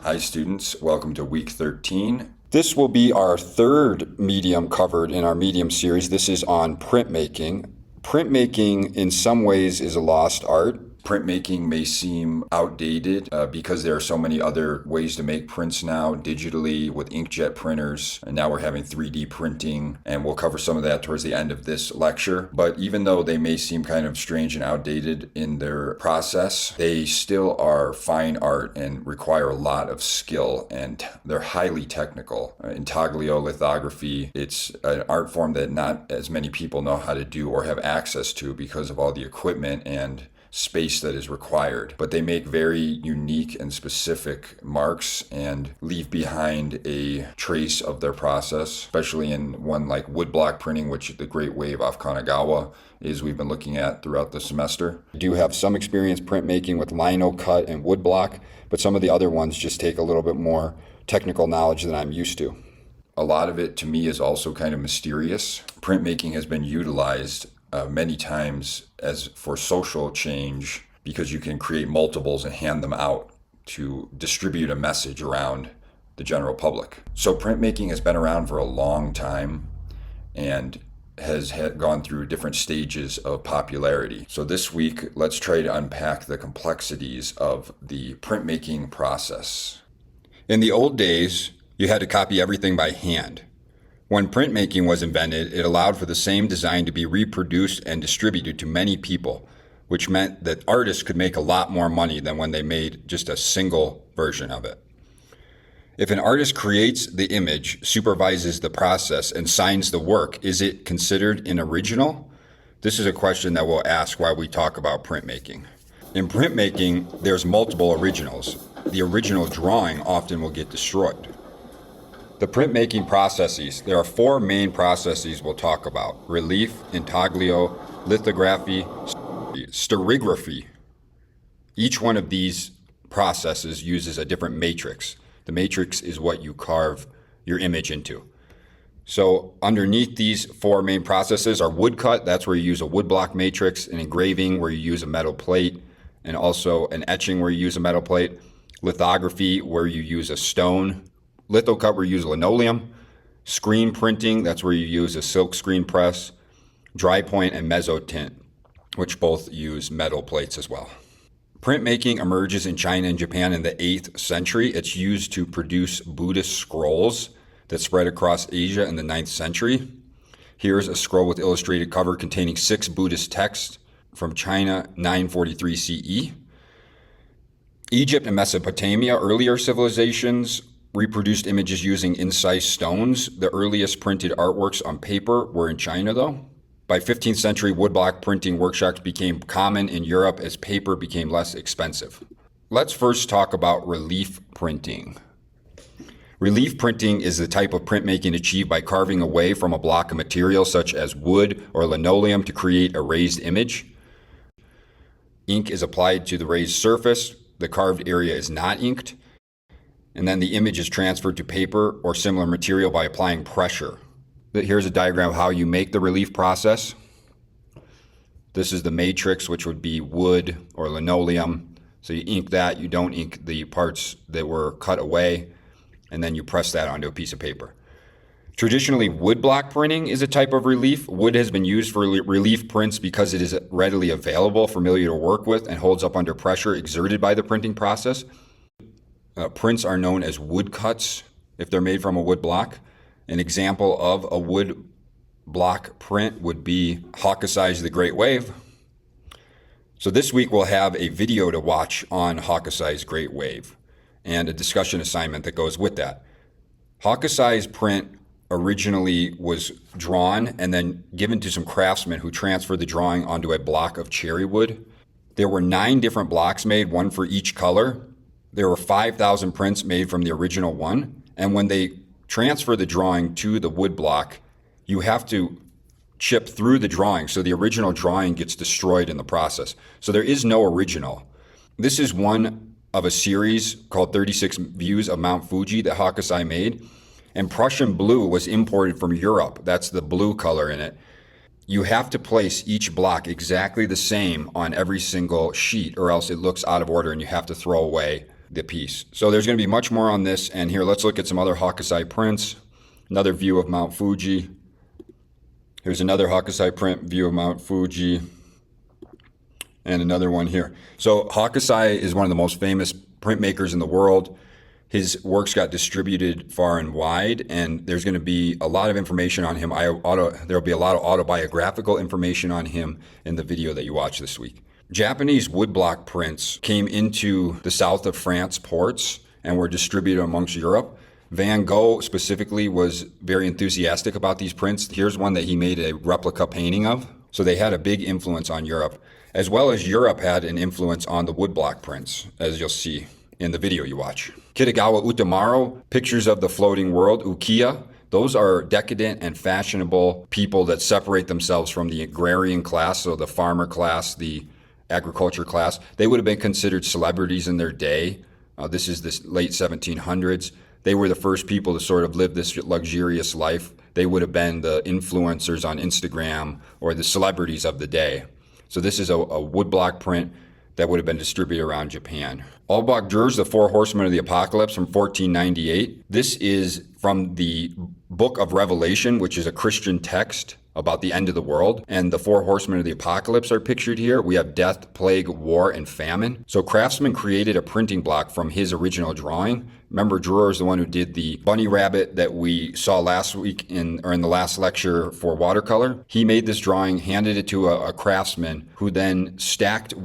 Hi students, welcome to week 13. This will be our third medium covered in our medium series. This is on printmaking. Printmaking in some ways is a lost art. Printmaking may seem outdated because there are so many other ways to make prints now digitally with inkjet printers, and now we're having 3D printing, and we'll cover some of that towards the end of this lecture. But even though they may seem kind of strange and outdated in their process, they still are fine art and require a lot of skill, and they're highly technical. Intaglio lithography, it's an art form that not as many people know how to do or have access to because of all the equipment and space that is required, but they make very unique and specific marks and leave behind a trace of their process, especially in one like woodblock printing, which the great wave off Kanagawa is we've been looking at throughout the semester. I do have some experience printmaking with lino cut and woodblock, but some of the other ones just take a little bit more technical knowledge than I'm used to. A lot of it to me is also kind of mysterious. Printmaking has been utilized many times as for social change because you can create multiples and hand them out to distribute a message around the general public. So printmaking has been around for a long time and has gone through different stages of popularity. So this week, let's try to unpack the complexities of the printmaking process. In the old days, you had to copy everything by hand. When printmaking was invented, it allowed for the same design to be reproduced and distributed to many people, which meant that artists could make a lot more money than when they made just a single version of it. If an artist creates the image, supervises the process, and signs the work, is it considered an original? This is a question that we'll ask while we talk about printmaking. In printmaking, there's multiple originals. The original drawing often will get destroyed. The printmaking processes, there are four main processes we'll talk about: relief, intaglio, lithography, stereography. Each one of these processes uses a different matrix. The matrix is what you carve your image into. So underneath these four main processes are woodcut, that's where you use a woodblock matrix, an engraving where you use a metal plate, and also an etching where you use a metal plate, lithography where you use a stone, lithocut where you use linoleum, screen printing, that's where you use a silkscreen press, dry point, and mezzotint, which both use metal plates as well. Printmaking emerges in China and Japan in the 8th century. It's used to produce Buddhist scrolls that spread across Asia in the 9th century. Here's a scroll with illustrated cover containing 6 Buddhist texts from China, 943 CE. Egypt and Mesopotamia, earlier civilizations, reproduced images using incised stones. The earliest printed artworks on paper were in China, though. By 15th century, woodblock printing workshops became common in Europe as paper became less expensive. Let's first talk about relief printing. Relief printing is the type of printmaking achieved by carving away from a block of material such as wood or linoleum to create a raised image. Ink is applied to the raised surface. The carved area is not inked. And then the image is transferred to paper or similar material by applying pressure. Here's a diagram of how you make the relief process. This is the matrix, which would be wood or linoleum. So you ink that, you don't ink the parts that were cut away, and then you press that onto a piece of paper. Traditionally, woodblock printing is a type of relief. Wood has been used for relief prints because it is readily available, familiar to work with, and holds up under pressure exerted by the printing process. Prints are known as woodcuts if they're made from a wood block. An example of a wood block print would be Hokusai's The Great Wave. So this week we'll have a video to watch on Hokusai's Great Wave and a discussion assignment that goes with that. Hokusai's print originally was drawn and then given to some craftsmen who transferred the drawing onto a block of cherry wood. There were 9 different blocks made, one for each color. There were 5,000 prints made from the original one, and when they transfer the drawing to the wood block, you have to chip through the drawing, so the original drawing gets destroyed in the process. So there is no original. This is one of a series called 36 Views of Mount Fuji that Hokusai made, and Prussian blue was imported from Europe. That's the blue color in it. You have to place each block exactly the same on every single sheet, or else it looks out of order and you have to throw away the piece. So there's going to be much more on this. And here, let's look at some other Hokusai prints. Another view of Mount Fuji. Here's another Hokusai print, view of Mount Fuji. And another one here. So Hokusai is one of the most famous printmakers in the world. His works got distributed far and wide, and there's going to be a lot of information on him. There'll be a lot of autobiographical information on him in the video that you watch this week. Japanese woodblock prints came into the south of France ports and were distributed amongst Europe. Van Gogh specifically was very enthusiastic about these prints. Here's one that he made a replica painting of. So they had a big influence on Europe, as well as Europe had an influence on the woodblock prints, as you'll see in the video you watch. Kitagawa Utamaro, pictures of the floating world, ukiyo-e. Those are decadent and fashionable people that separate themselves from the agrarian class, so the farmer class, the agriculture class. They would have been considered celebrities in their day. This is the late 1700s. They were the first people to sort of live this luxurious life. They would have been the influencers on Instagram or the celebrities of the day. So this is a woodblock print that would have been distributed around Japan. Albach Durer's The Four Horsemen of the Apocalypse from 1498. This is from the Book of Revelation, which is a Christian text about the end of the world. And the four horsemen of the apocalypse are pictured here. We have death, plague, war, and famine. So Craftsman created a printing block from his original drawing. Remember, Durer is the one who did the bunny rabbit that we saw last week in the last lecture for watercolor. He made this drawing, handed it to a craftsman who then stacked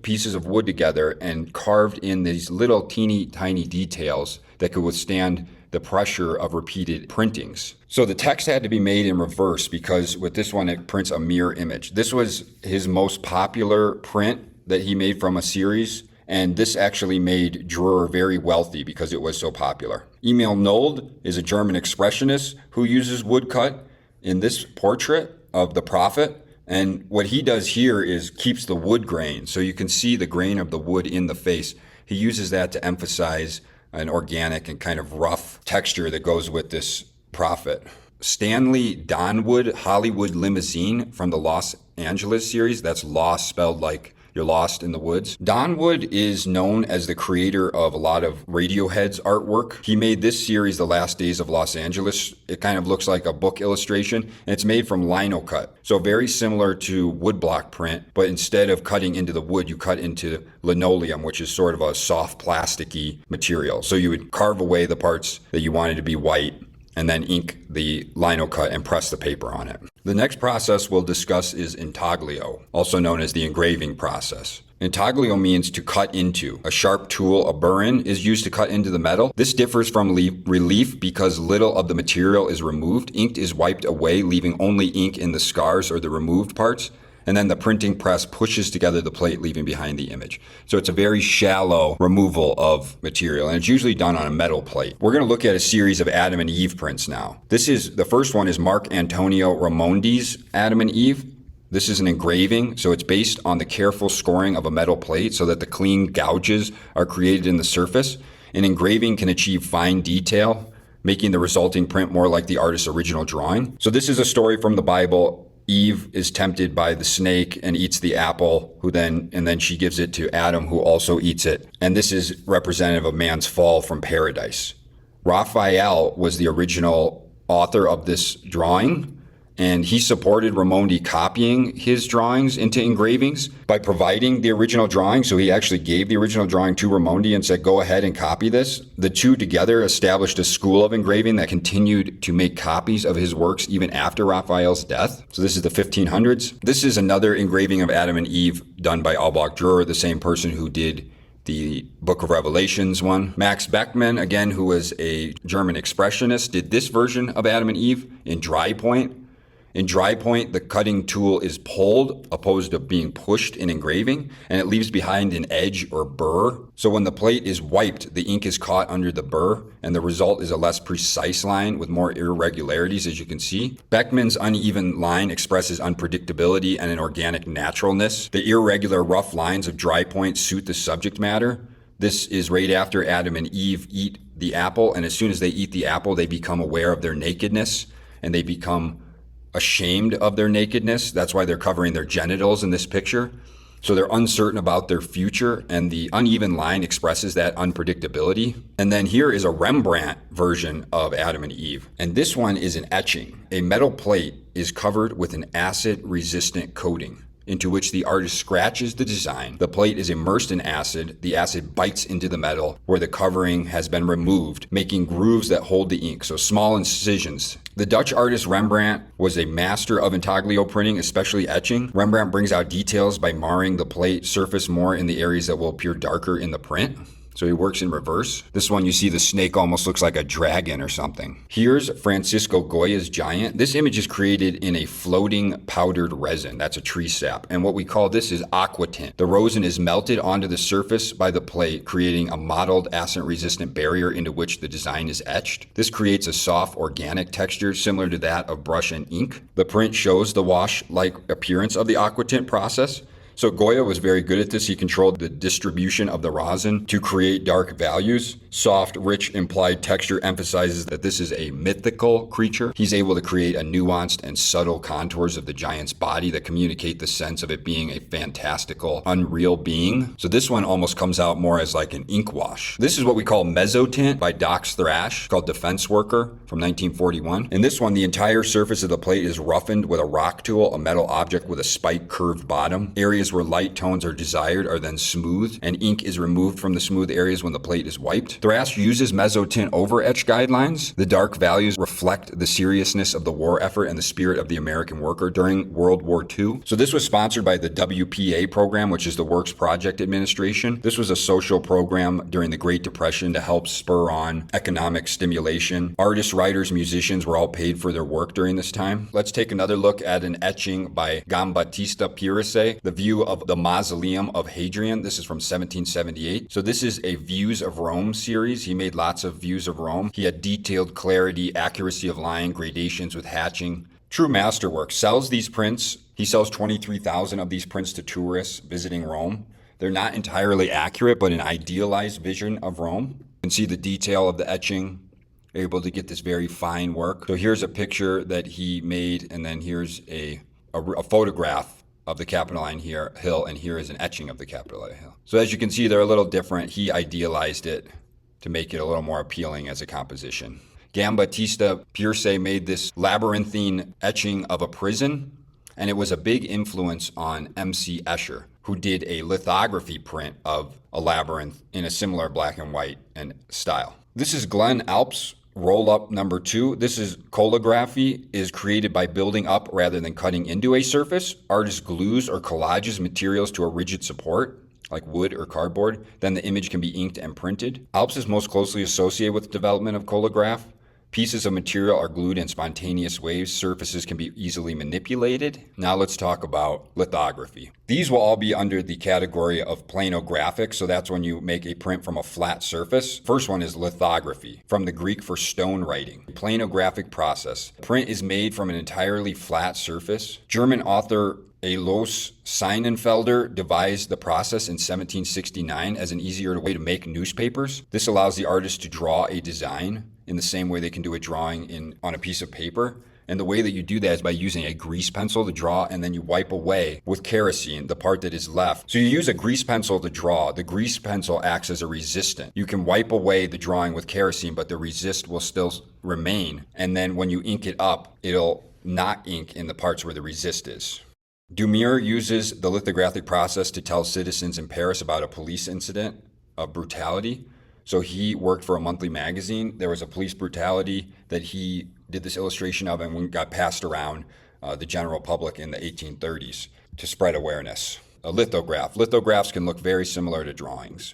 pieces of wood together and carved in these little teeny tiny details that could withstand the pressure of repeated printings. So the text had to be made in reverse because with this one, it prints a mirror image. This was his most popular print that he made from a series. And this actually made Dürer very wealthy because it was so popular. Emil Nolde is a German expressionist who uses woodcut in this portrait of the prophet. And what he does here is keeps the wood grain. So you can see the grain of the wood in the face. He uses that to emphasize an organic and kind of rough texture that goes with this prophet. Stanley Donwood, Hollywood Limousine from the Los Angeles series. That's lost spelled like you're lost in the woods. Donwood is known as the creator of a lot of Radiohead's artwork. He made this series, The Last Days of Los Angeles. It kind of looks like a book illustration, and it's made from lino cut. So very similar to woodblock print, but instead of cutting into the wood, you cut into linoleum, which is sort of a soft plasticky material. So you would carve away the parts that you wanted to be white and then ink the lino cut and press the paper on it. The next process we'll discuss is intaglio, also known as the engraving process. Intaglio means to cut into. A sharp tool, a burin, is used to cut into the metal. This differs from relief because little of the material is removed. Ink is wiped away, leaving only ink in the scars or the removed parts. And then the printing press pushes together the plate, leaving behind the image. So it's a very shallow removal of material, and it's usually done on a metal plate. We're going to look at a series of Adam and Eve prints now. The first one is Mark Antonio Raimondi's Adam and Eve. This is an engraving, so it's based on the careful scoring of a metal plate so that the clean gouges are created in the surface. An engraving can achieve fine detail, making the resulting print more like the artist's original drawing. So this is a story from the Bible. Eve is tempted by the snake and eats the apple, and then she gives it to Adam, who also eats it. And this is representative of man's fall from paradise. Raphael was the original author of this drawing, and he supported Raimondi copying his drawings into engravings by providing the original drawing. So he actually gave the original drawing to Raimondi and said, go ahead and copy this. The two together established a school of engraving that continued to make copies of his works even after Raphael's death. So this is the 1500s. This is another engraving of Adam and Eve done by Albach Dürer, the same person who did the Book of Revelations one. Max Beckmann, again, who was a German expressionist, did this version of Adam and Eve in dry point. In dry point, the cutting tool is pulled opposed to being pushed in engraving, and it leaves behind an edge or burr. So when the plate is wiped, the ink is caught under the burr, and the result is a less precise line with more irregularities, as you can see. Beckmann's uneven line expresses unpredictability and an organic naturalness. The irregular, rough lines of dry point suit the subject matter. This is right after Adam and Eve eat the apple, and as soon as they eat the apple, they become aware of their nakedness, and they become ashamed of their nakedness. That's why they're covering their genitals in this picture. So they're uncertain about their future, and the uneven line expresses that unpredictability. And then here is a Rembrandt version of Adam and Eve. And this one is an etching. A metal plate is covered with an acid-resistant coating into which the artist scratches the design. The plate is immersed in acid. The acid bites into the metal where the covering has been removed, making grooves that hold the ink, so small incisions. The Dutch artist Rembrandt was a master of intaglio printing, especially etching. Rembrandt brings out details by marring the plate surface more in the areas that will appear darker in the print. So he works in reverse. This one, you see the snake almost looks like a dragon or something. Here's Francisco Goya's Giant. This image is created in a floating powdered resin. That's a tree sap. And what we call this is aqua tint. The rosin is melted onto the surface by the plate, creating a mottled acid-resistant barrier into which the design is etched. This creates a soft, organic texture similar to that of brush and ink. The print shows the wash-like appearance of the aqua tint process. So Goya was very good at this. He controlled the distribution of the rosin to create dark values. Soft, rich, implied texture emphasizes that this is a mythical creature. He's able to create a nuanced and subtle contours of the giant's body that communicate the sense of it being a fantastical, unreal being. So this one almost comes out more as like an ink wash. This is what we call mezzotint by Dox Thrash, called Defense Worker from 1941. In this one, the entire surface of the plate is roughened with a rock tool, a metal object with a spike curved bottom. Areas where light tones are desired are then smoothed, and ink is removed from the smooth areas when the plate is wiped. Thrash uses mezzotint over etch guidelines. The dark values reflect the seriousness of the war effort and the spirit of the American worker during World War II. So this was sponsored by the WPA program, which is the Works Project Administration. This was a social program during the Great Depression to help spur on economic stimulation. Artists, writers, musicians were all paid for their work during this time. Let's take another look at an etching by Giambattista Pirisei, The View of the Mausoleum of Hadrian. This is from 1778. So this is a Views of Rome series. He made lots of views of Rome. He had detailed clarity, accuracy of line, gradations with hatching. True masterwork. Sells these prints. He sells 23,000 of these prints to tourists visiting Rome. They're not entirely accurate, but an idealized vision of Rome. You can see the detail of the etching. Able to get this very fine work. So here's a picture that he made, and then here's a photograph of the Capitoline Hill, and here is an etching of the Capitoline Hill. So as you can see, they're a little different. He idealized it to make it a little more appealing as a composition. Giambattista Pirisei made this labyrinthine etching of a prison, and it was a big influence on M.C. Escher, who did a lithography print of a labyrinth in a similar black and white and style. This is Glenn Alp's roll up number 2. This is colography, is created by building up rather than cutting into a surface. Artist glues or collages materials to a rigid support, like wood or cardboard. Then the image can be inked and printed. Alps is most closely associated with the development of colograph. Pieces of material are glued in spontaneous waves. Surfaces can be easily manipulated. Now let's talk about lithography. These will all be under the category of planographic, so that's when you make a print from a flat surface. First one is lithography, from the Greek for stone writing. Planographic process. Print is made from an entirely flat surface. German author Alois Seinenfelder devised the process in 1769 as an easier way to make newspapers. This allows the artist to draw a design in the same way they can do a drawing on a piece of paper. And the way that you do that is by using a grease pencil to draw, and then you wipe away with kerosene the part that is left. So you use a grease pencil to draw. The grease pencil acts as a resistant. You can wipe away the drawing with kerosene, but the resist will still remain. And then when you ink it up, it'll not ink in the parts where the resist is. Dumire uses the lithographic process to tell citizens in Paris about a police incident of brutality. So he worked for a monthly magazine. There was a police brutality that he did this illustration of, and got passed around the general public in the 1830s to spread awareness. A lithograph. Lithographs can look very similar to drawings.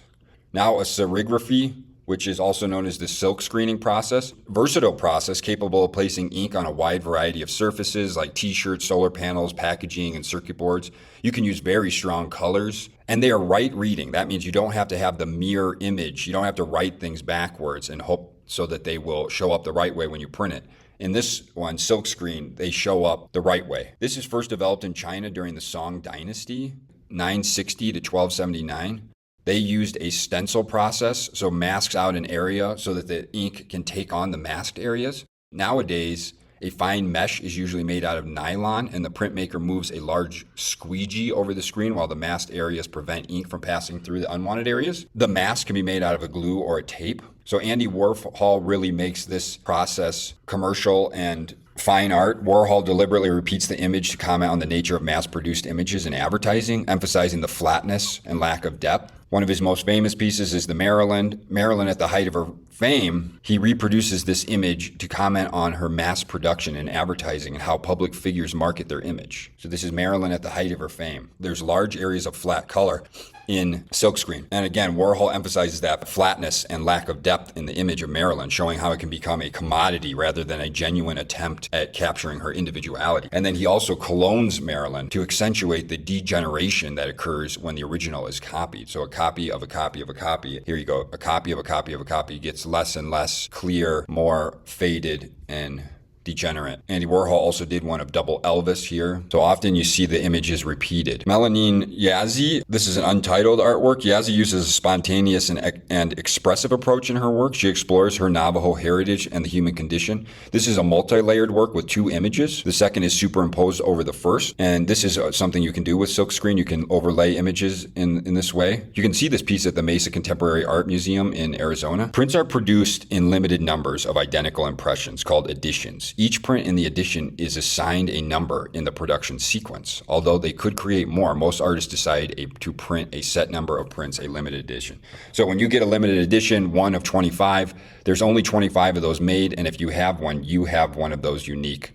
Now a serigraphy, which is also known as the silk screening process. Versatile process capable of placing ink on a wide variety of surfaces like t-shirts, solar panels, packaging, and circuit boards. You can use very strong colors, and they are right reading. That means you don't have to have the mirror image. You don't have to write things backwards and hope so that they will show up the right way when you print it. In this one, silk screen, they show up the right way. This is first developed in China during the Song Dynasty, 960 to 1279. They used a stencil process, so masks out an area so that the ink can take on the masked areas. Nowadays, A fine mesh is usually made out of nylon, and the printmaker moves a large squeegee over the screen while the masked areas prevent ink from passing through the unwanted areas. The mask can be made out of a glue or a tape. So Andy Warhol really makes this process commercial and fine art. Warhol deliberately repeats the image to comment on the nature of mass-produced images in advertising, emphasizing the flatness and lack of depth. One of his most famous pieces is the Marilyn. Marilyn, at the height of her fame, he reproduces this image to comment on her mass production in advertising and how public figures market their image. So this is Marilyn at the height of her fame. There's large areas of flat color in silkscreen. And again, Warhol emphasizes that flatness and lack of depth in the image of Marilyn, showing how it can become a commodity rather than a genuine attempt at capturing her individuality. And then he also clones Marilyn to accentuate the degeneration that occurs when the original is copied. So a copy of a copy of a copy, here you go, a copy of a copy of a copy gets less and less clear, more faded and degenerate. Andy Warhol also did one of double Elvis here. So often you see the images repeated. Melanine Yazzie, this is an untitled artwork. Yazzie uses a spontaneous and expressive approach in her work. She explores her Navajo heritage and the human condition. This is a multi-layered work with 2 images. The second is superimposed over the first. And this is something you can do with silkscreen. You can overlay images in this way. You can see this piece at the Mesa Contemporary Art Museum in Arizona. Prints are produced in limited numbers of identical impressions called editions. Each print in the edition is assigned a number in the production sequence. Although they could create more, most artists decide to print a set number of prints, a limited edition. So when you get a limited edition, 1 of 25, there's only 25 of those made, and if you have one, you have one of those unique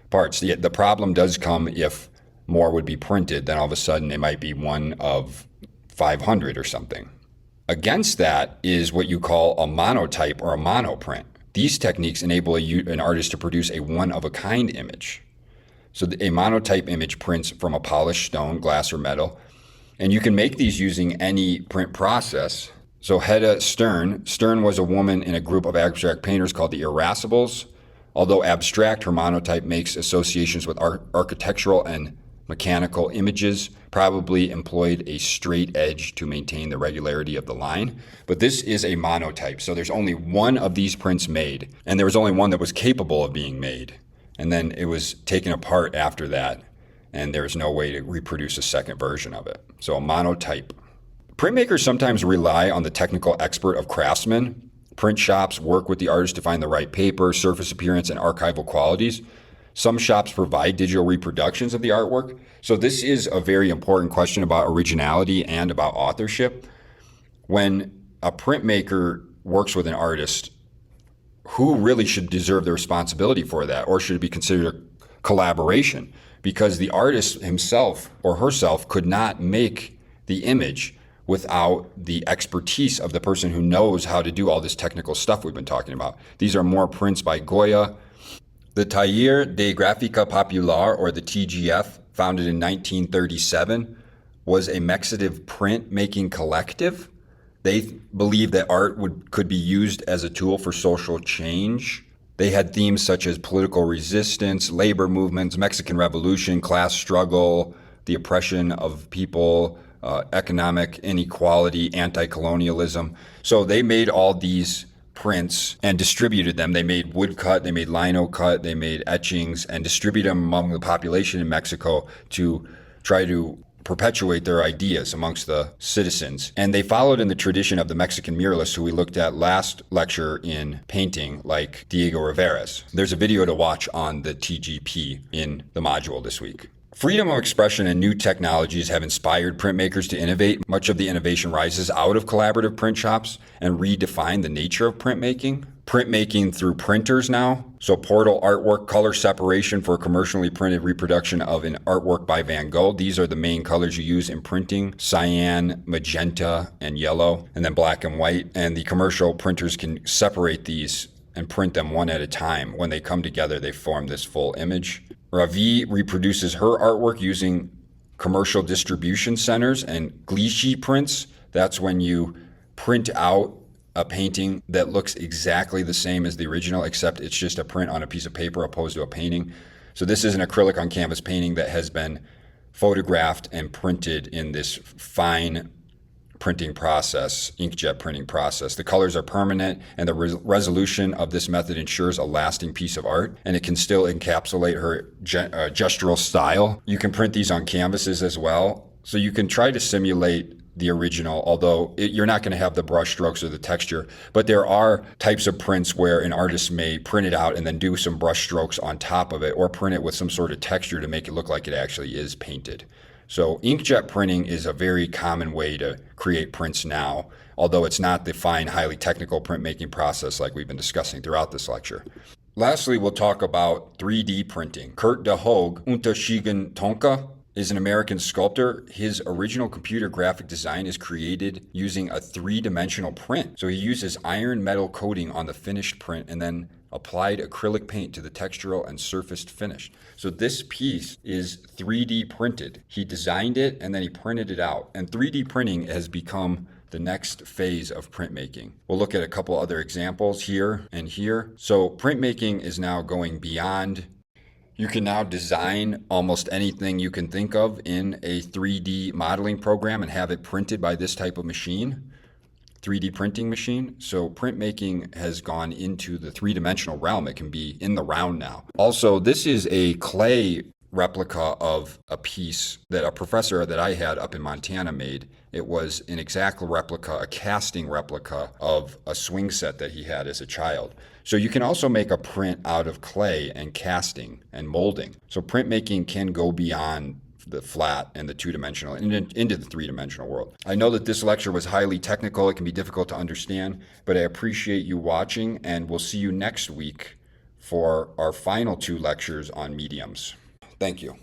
parts. The problem does come if more would be printed, then all of a sudden it might be 1 of 500 or something. Against that is what you call a monotype or a monoprint. These techniques enable an artist to produce a one-of-a-kind image. So a monotype image prints from a polished stone, glass, or metal. And you can make these using any print process. So Hedda Stern was a woman in a group of abstract painters called the Irascibles. Although abstract, her monotype makes associations with architectural and mechanical images, probably employed a straight edge to maintain the regularity of the line. But this is a monotype, so there's only one of these prints made, and there was only one that was capable of being made. And then it was taken apart after that, and there's no way to reproduce a second version of it. So a monotype. Printmakers sometimes rely on the technical expert of craftsmen. Print shops work with the artist to find the right paper, surface appearance, and archival qualities. Some shops provide digital reproductions of the artwork. So this is a very important question about originality and about authorship. When a printmaker works with an artist, who really should deserve the responsibility for that? Or should it be considered a collaboration? Because the artist himself or herself could not make the image without the expertise of the person who knows how to do all this technical stuff we've been talking about. These are more prints by Goya. The Taller de Gráfica Popular, or the TGF, founded in 1937, was a Mexican print-making collective. They believed that art could be used as a tool for social change. They had themes such as political resistance, labor movements, Mexican Revolution, class struggle, the oppression of people, economic inequality, anti-colonialism. So they made all these prints and distributed them. They made woodcut, they made lino cut, they made etchings and distributed them among the population in Mexico to try to perpetuate their ideas amongst the citizens. And they followed in the tradition of the Mexican muralists who we looked at last lecture in painting, like Diego Rivera's. There's a video to watch on the TGP in the module this week. Freedom of expression and new technologies have inspired printmakers to innovate. Much of the innovation rises out of collaborative print shops and redefine the nature of printmaking. Printmaking through printers now. So portal artwork, color separation for a commercially printed reproduction of an artwork by Van Gogh. These are the main colors you use in printing: cyan, magenta, and yellow, and then black and white. And the commercial printers can separate these and print them one at a time. When they come together, they form this full image. Ravi reproduces her artwork using commercial distribution centers and glichi prints. That's when you print out a painting that looks exactly the same as the original, except it's just a print on a piece of paper opposed to a painting. So this is an acrylic on canvas painting that has been photographed and printed in this fine printing process, inkjet printing process. The colors are permanent, and the resolution of this method ensures a lasting piece of art, and it can still encapsulate her gestural style. You can print these on canvases as well, so you can try to simulate the original, although you're not going to have the brush strokes or the texture. But there are types of prints where an artist may print it out and then do some brush strokes on top of it, or print it with some sort of texture to make it look like it actually is painted. So inkjet printing is a very common way to create prints now, although it's not the fine, highly technical printmaking process like we've been discussing throughout this lecture. Lastly, we'll talk about 3D printing. Kurt de Hoog, Unterschieden Tonka, is an American sculptor. His original computer graphic design is created using a three-dimensional print. So he uses iron metal coating on the finished print and then applied acrylic paint to the textural and surfaced finish. So this piece is 3D printed. He designed it and then he printed it out. And 3D printing has become the next phase of printmaking. We'll look at a couple other examples here and here. So printmaking is now going beyond. You can now design almost anything you can think of in a 3D modeling program and have it printed by this type of machine, 3D printing machine. So printmaking has gone into the three-dimensional realm. It can be in the round now. Also, this is a clay replica of a piece that a professor that I had up in Montana made. It was an exact replica, a casting replica of a swing set that he had as a child. So you can also make a print out of clay and casting and molding. So printmaking can go beyond the flat and the two-dimensional and into the three-dimensional world. I know that this lecture was highly technical. It can be difficult to understand, but I appreciate you watching, and we'll see you next week for our final two lectures on mediums. Thank you.